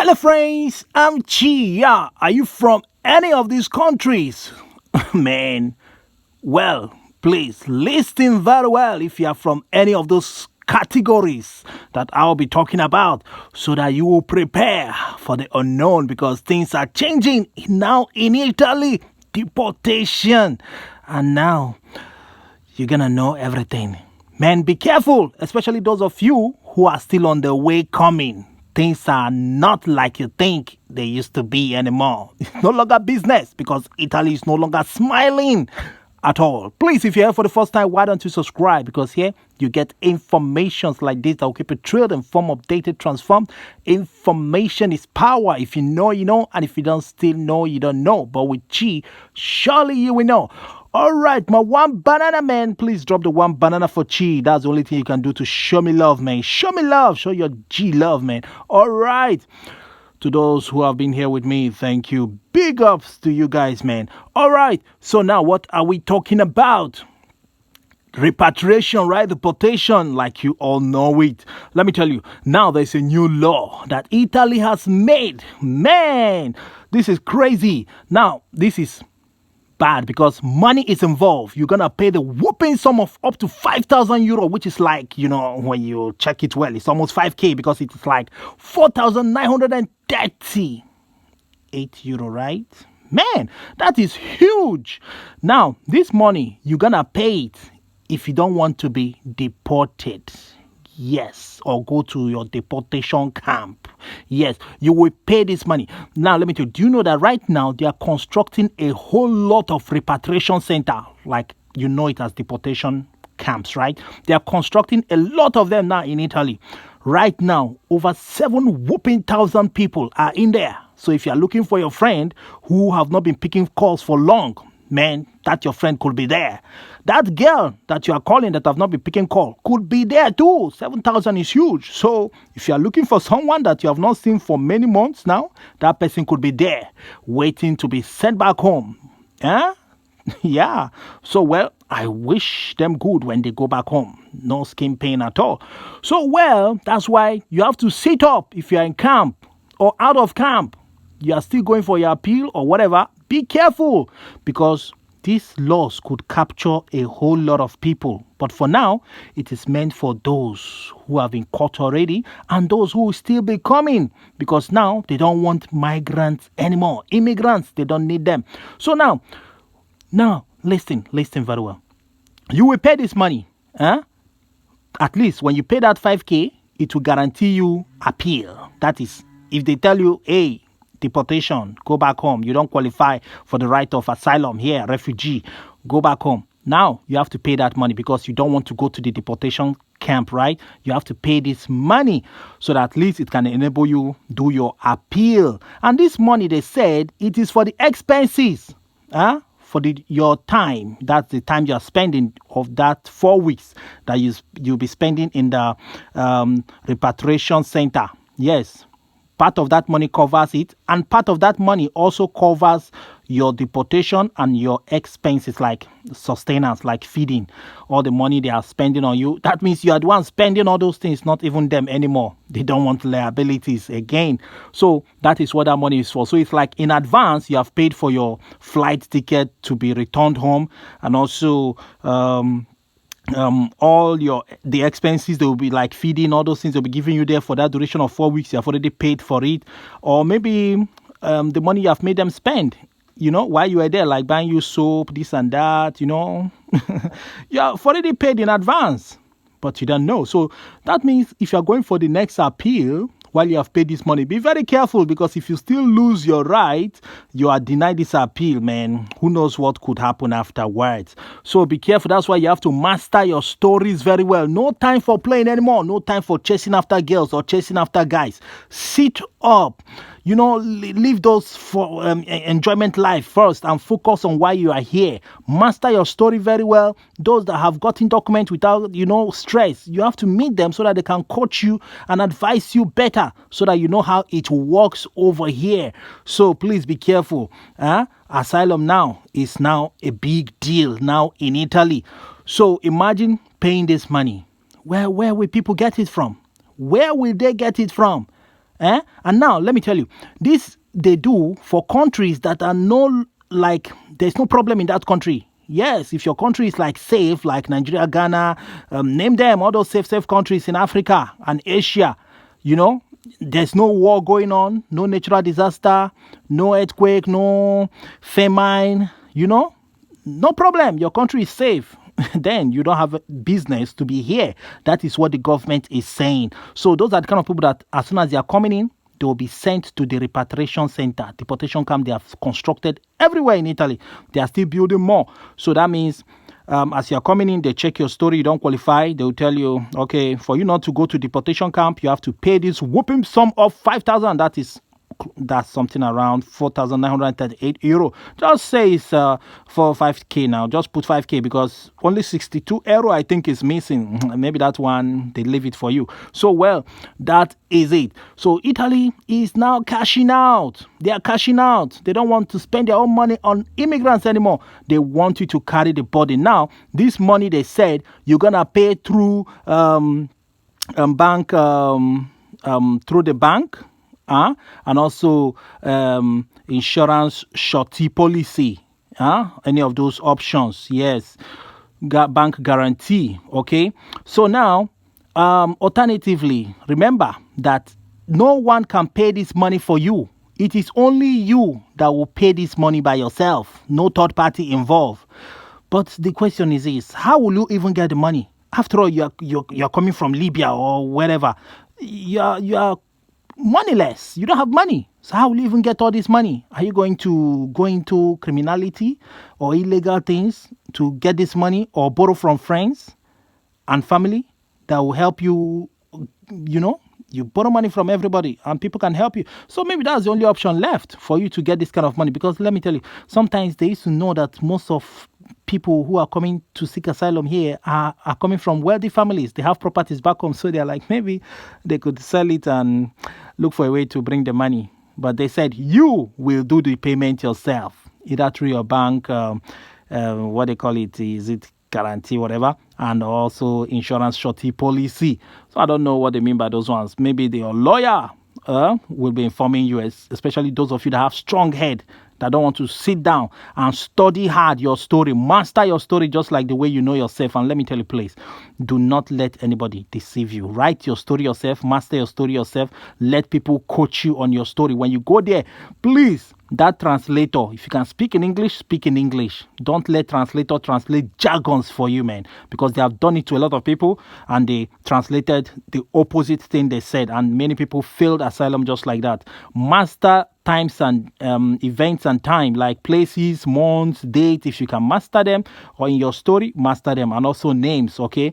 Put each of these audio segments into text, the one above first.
Hello friends, I'm Chia. Are you from any of these countries? Man, well, please listen very well if you are from any of those categories that I'll be talking about so that you will prepare for the unknown because things are changing now in Italy. Deportation. And now you're gonna know everything. Man, be careful, especially those of you who are still on the way coming. Things are not like you think they used to be anymore. It's no longer business because Italy is no longer smiling at all. Please, if you're here for the first time, why don't you subscribe? Because here you get informations like this that will keep you thrilled, informed, updated, transformed. Information is power. If you know, you know, and if you don't still know, you don't know. But with Chi, surely you will know. All right, my one banana man, please drop the one banana for Chi. That's the only thing you can do to show me love, man. Show me love. Show your G love, man. All right. To those who have been here with me, thank you. Big ups to you guys, man. All right. So now what are we talking about? Repatriation, right? Deportation, like you all know it. Let me tell you, now there's a new law that Italy has made. Man, this is crazy. Now, this is bad because money is involved. You're gonna pay the whooping sum of up to 5,000 euro, which is like, you know, when you check it well, it's almost 5k because it's like 4,938 euro, right? Man, that is huge. Now, this money, you're gonna pay it if you don't want to be deported. Yes, or go to your deportation camp. Yes, you will pay this money. Now, let me tell you, do you know that right now they are constructing a whole lot of repatriation center, like you know it as deportation camps, right? They are constructing a lot of them now in Italy. Right now, over 7,000 people are in there. So if you are looking for your friend who have not been picking calls for long, man, that your friend could be there. That girl that you are calling that have not been picking call could be there too. 7,000 is huge. So if you are looking for someone that you have not seen for many months now, that person could be there waiting to be sent back home. Huh? Yeah. So, well, I wish them good when they go back home. No skin pain at all. So, well, that's why you have to sit up if you are in camp or out of camp. You are still going for your appeal or whatever. Be careful because these laws could capture a whole lot of people. But for now, it is meant for those who have been caught already and those who will still be coming because now they don't want migrants anymore. Immigrants, they don't need them. So now, listen very well. You will pay this money. At least when you pay that 5k, it will guarantee you appeal. That is, if they tell you, hey, deportation, go back home. You don't qualify for the right of asylum here, refugee, go back home. Now you have to pay that money because you don't want to go to the deportation camp, right? You have to pay this money so that at least it can enable you do your appeal. And this money, they said, it is for the expenses, for your time. That's the time you are spending of that 4 weeks that you'll be spending in the repatriation center. Yes. Part of that money covers it, and part of that money also covers your deportation and your expenses like sustenance, like feeding, all the money they are spending on you. That means you are the one spending all those things, not even them anymore. They don't want liabilities again. So that is what that money is for. So it's like in advance, you have paid for your flight ticket to be returned home, and also all the expenses they will be like feeding, all those things they'll be giving you there for that duration of 4 weeks. You have already paid for it, or maybe the money you have made them spend, you know, while you were there, like buying you soap, this and that, you know. You have already paid in advance, but you don't know. So that means if you're going for the next appeal while you have paid this money, be very careful because if you still lose your right, you are denied this appeal, man. Who knows what could happen afterwards? So be careful. That's why you have to master your stories very well. No time for playing anymore. No time for chasing after girls or chasing after guys. Sit up. You know, live those for enjoyment life first and focus on why you are here. Master your story very well. Those that have gotten documents without, you know, stress, you have to meet them so that they can coach you and advise you better so that you know how it works over here. So please be careful. Asylum now is now a big deal now in Italy. So imagine paying this money. Where will people get it from? Where will they get it from? And now let me tell you, this they do for countries that are no, like, there's no problem in that country. Yes, if your country is like safe, like Nigeria, Ghana, name them, all those safe countries in Africa and Asia, there's no war going on, no natural disaster, no earthquake, no famine, no problem. Your country is safe. Then you don't have a business to be here. That is what the government is saying. So those are the kind of people that as soon as they are coming in, they will be sent to the repatriation center, deportation camp they have constructed everywhere in Italy. They are still building more. So that means as you are coming in, they check your story, you don't qualify. They will tell you, okay, for you not to go to deportation camp, you have to pay this whooping sum of 5,000. That's something around 4,938 euro. Just say it's for 5k now. Just put 5k because only 62 euro I think is missing. Maybe that one they leave it for you. So well, that is it. So Italy is now cashing out. They are cashing out. They don't want to spend their own money on immigrants anymore. They want you to carry the burden. Now, this money they said you're gonna pay through bank through the bank. And also insurance surety policy. Any of those options, yes. Bank guarantee, okay? So now, alternatively, remember that no one can pay this money for you. It is only you that will pay this money by yourself. No third party involved. But the question is this: how will you even get the money? After all, you're coming from Libya or wherever. You're moneyless. You don't have money. So how will you even get all this money? Are you going to go into criminality or illegal things to get this money, or borrow from friends and family that will help you? You borrow money from everybody and people can help you. So maybe that's the only option left for you to get this kind of money. Because let me tell you, sometimes they used to know that most of people who are coming to seek asylum here are coming from wealthy families. They have properties back home. So they're like, maybe they could sell it and look for a way to bring the money. But they said, you will do the payment yourself, either through your bank, what they call it, is it guarantee, whatever, and also insurance surety policy. So I don't know what they mean by those ones. Maybe your lawyer will be informing you, especially those of you that have strong head, that don't want to sit down and study hard your story, master your story just like the way you know yourself. And let me tell you, please, do not let anybody deceive you. Write your story yourself, master your story yourself. Let people coach you on your story. When you go there, please, that translator, if you can speak in English, speak in English. Don't let translator translate jargons for you, man, because they have done it to a lot of people and they translated the opposite thing they said, and many people failed asylum just like that. Master times and events and time, like places, months, dates. If you can master them, or in your story, master them, and also names, okay?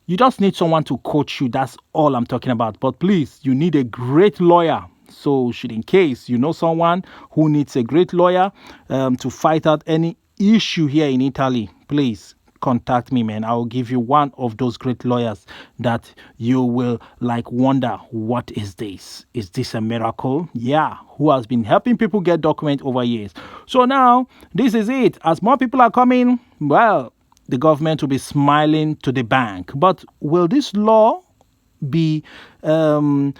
You just need someone to coach you. That's all I'm talking about. But please, you need a great lawyer. So should, in case you know someone who needs a great lawyer to fight out any issue here in Italy, please contact me, man. I will give you one of those great lawyers that you will wonder, what is this? Is this a miracle? Yeah, who has been helping people get documents over years. So now this is it. As more people are coming, well, the government will be smiling to the bank. But will this law be will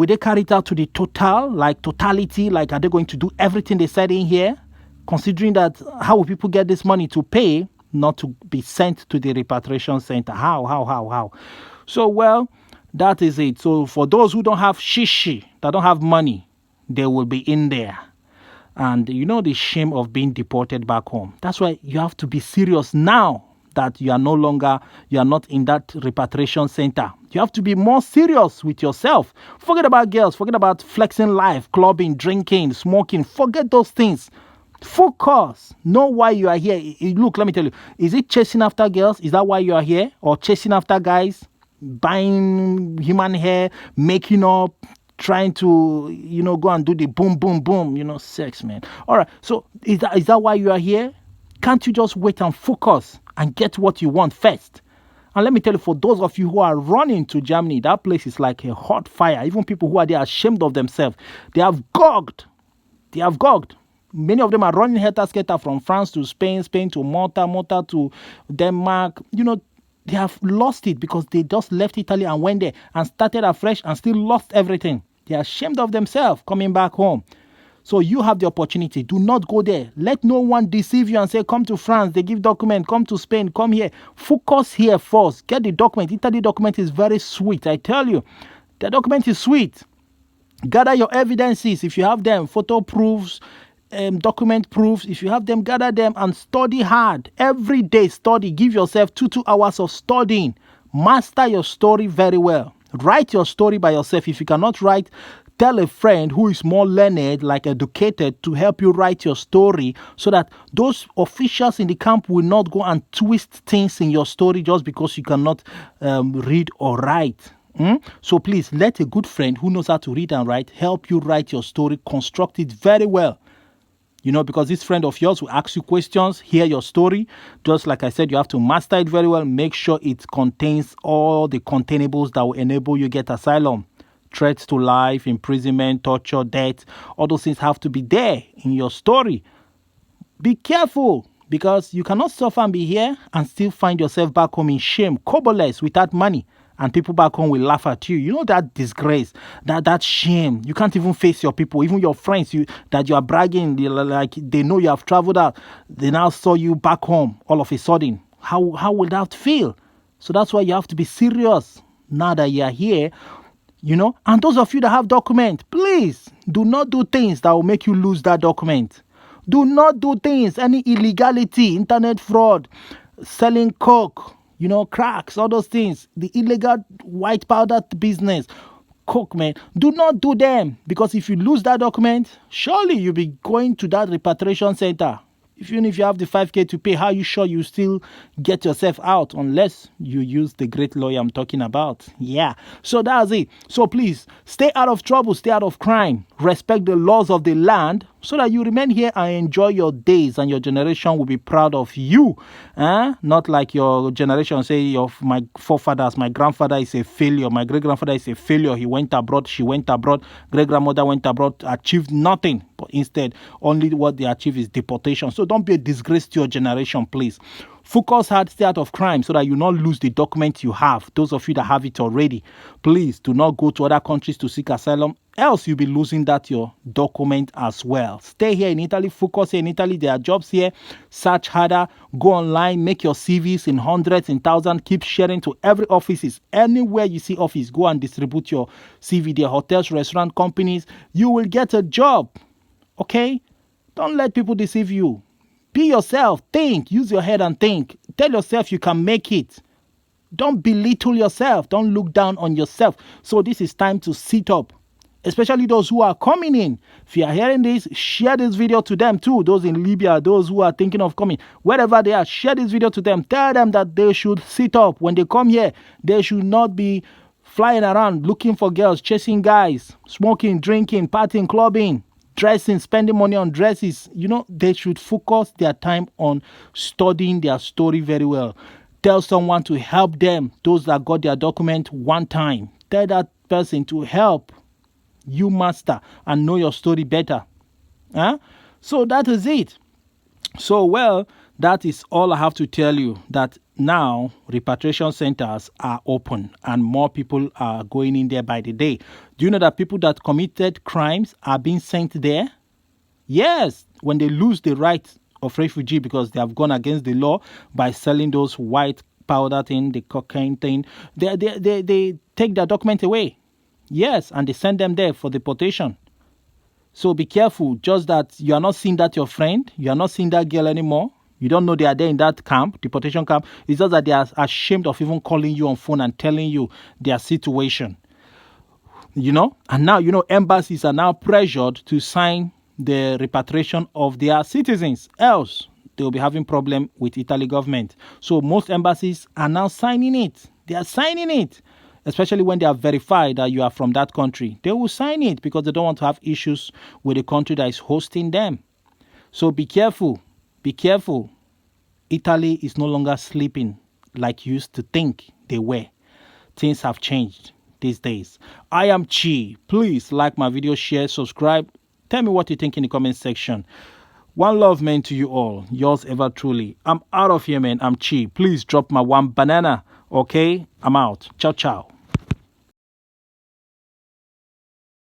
they carry it out to the totality? Are they going to do everything they said in here? Considering that, how will people get this money to pay, not to be sent to the repatriation center? How? So, well, that is it. So for those who don't have shishi, that don't have money, they will be in there. And the shame of being deported back home. That's why you have to be serious now that you are not in that repatriation center. You have to be more serious with yourself. Forget about girls. Forget about flexing life, clubbing, drinking, smoking. Forget those things. Focus. Know why you are here. Look, let me tell you. Is it chasing after girls? Is that why you are here? Or chasing after guys? Buying human hair, making up, trying to, go and do the boom, boom, boom, sex, man. All right. So is that why you are here? Can't you just wait and focus and get what you want first? And let me tell you, for those of you who are running to Germany, that place is like a hot fire. Even people who are there ashamed of themselves. They have gogged. Many of them are running helter-skelter from France to Spain, Spain to Malta, Malta to Denmark. They have lost it because they just left Italy and went there and started afresh and still lost everything. They are ashamed of themselves coming back home. So you have the opportunity. Do not go there. Let no one deceive you and say, come to France, they give document, come to Spain, come here. Focus here first. Get the document. Italy document is very sweet. I tell you, the document is sweet. Gather your evidences if you have them, photo proofs, document proofs. If you have them, gather them and study hard. Every day study. Give yourself 2 hours of studying. Master your story very well. Write your story by yourself. If you cannot write, tell a friend who is more learned, like educated, to help you write your story so that those officials in the camp will not go and twist things in your story just because you cannot read or write. So please let a good friend who knows how to read and write help you write your story, construct it very well. Because this friend of yours will ask you questions, hear your story. Just like I said, you have to master it very well. Make sure it contains all the containables that will enable you get asylum. Threats to life, imprisonment, torture, death, all those things have to be there in your story. Be careful, because you cannot suffer and be here and still find yourself back home in shame, koboless, without money, and people back home will laugh at you. That disgrace, that shame. You can't even face your people, even your friends that you are bragging, like they know you have traveled out. They now saw you back home all of a sudden. How will that feel? So that's why you have to be serious now that you are here. And those of you that have document, please do not do things that will make you lose that document. Do not do things, any illegality, internet fraud, selling coke, cracks, all those things, the illegal white powder business, coke, man. Do not do them, because if you lose that document, surely you'll be going to that repatriation center. Even if you have the 5K to pay, how are you sure you still get yourself out unless you use the great lawyer I'm talking about? Yeah. So that's it. So please, stay out of trouble, stay out of crime, respect the laws of the land so that you remain here and enjoy your days and your generation will be proud of you. Not like your generation say of my forefathers, my grandfather is a failure, my great-grandfather is a failure, he went abroad, she went abroad, great-grandmother went abroad, achieved nothing. But instead, only what they achieve is deportation. So don't be a disgrace to your generation, please. Focus hard, stay out of crime so that you not lose the document you have. Those of you that have it already, please do not go to other countries to seek asylum. Else you'll be losing your document as well. Stay here in Italy, focus here in Italy. There are jobs here. Search harder, go online, make your CVs in hundreds, in thousands. Keep sharing to every offices. Anywhere you see office, go and distribute your CV there. Hotels, restaurant companies, you will get a job. Okay? Don't let people deceive you. Be yourself. Think. Use your head and think. Tell yourself you can make it. Don't belittle yourself. Don't look down on yourself. So this is time to sit up. Especially those who are coming in. If you are hearing this, share this video to them too. Those in Libya, those who are thinking of coming, wherever they are, share this video to them. Tell them that they should sit up. When they come here, they should not be flying around looking for girls, chasing guys, smoking, drinking, partying, clubbing, dressing, spending money on dresses. They should focus their time on studying their story very well. Tell someone to help them, those that got their document one time. Tell that person to help you master and know your story better. So that is it. So, that is all I have to tell you, that now repatriation centers are open and more people are going in there by the day. Do you know that people that committed crimes are being sent there? Yes, when they lose the right of refugee because they have gone against the law by selling those white powder thing, the cocaine thing, they take their document away. Yes, and they send them there for deportation. So be careful, just that you are not seeing that your friend, you are not seeing that girl anymore. You don't know they are there in that camp, deportation camp. It's just that they are ashamed of even calling you on phone and telling you their situation. And now, embassies are now pressured to sign the repatriation of their citizens. Else, they will be having problem with Italy government. So most embassies are now signing it. They are signing it. Especially when they are verified that you are from that country. They will sign it because they don't want to have issues with the country that is hosting them. So be careful. Be careful. Italy is no longer sleeping like you used to think they were. Things have changed these days. I am Chi. Please like my video, share, subscribe. Tell me what you think in the comment section. One love, man, to you all. Yours ever truly. I'm out of here, man. I'm Chi. Please drop my one banana. Okay? I'm out. Ciao, ciao.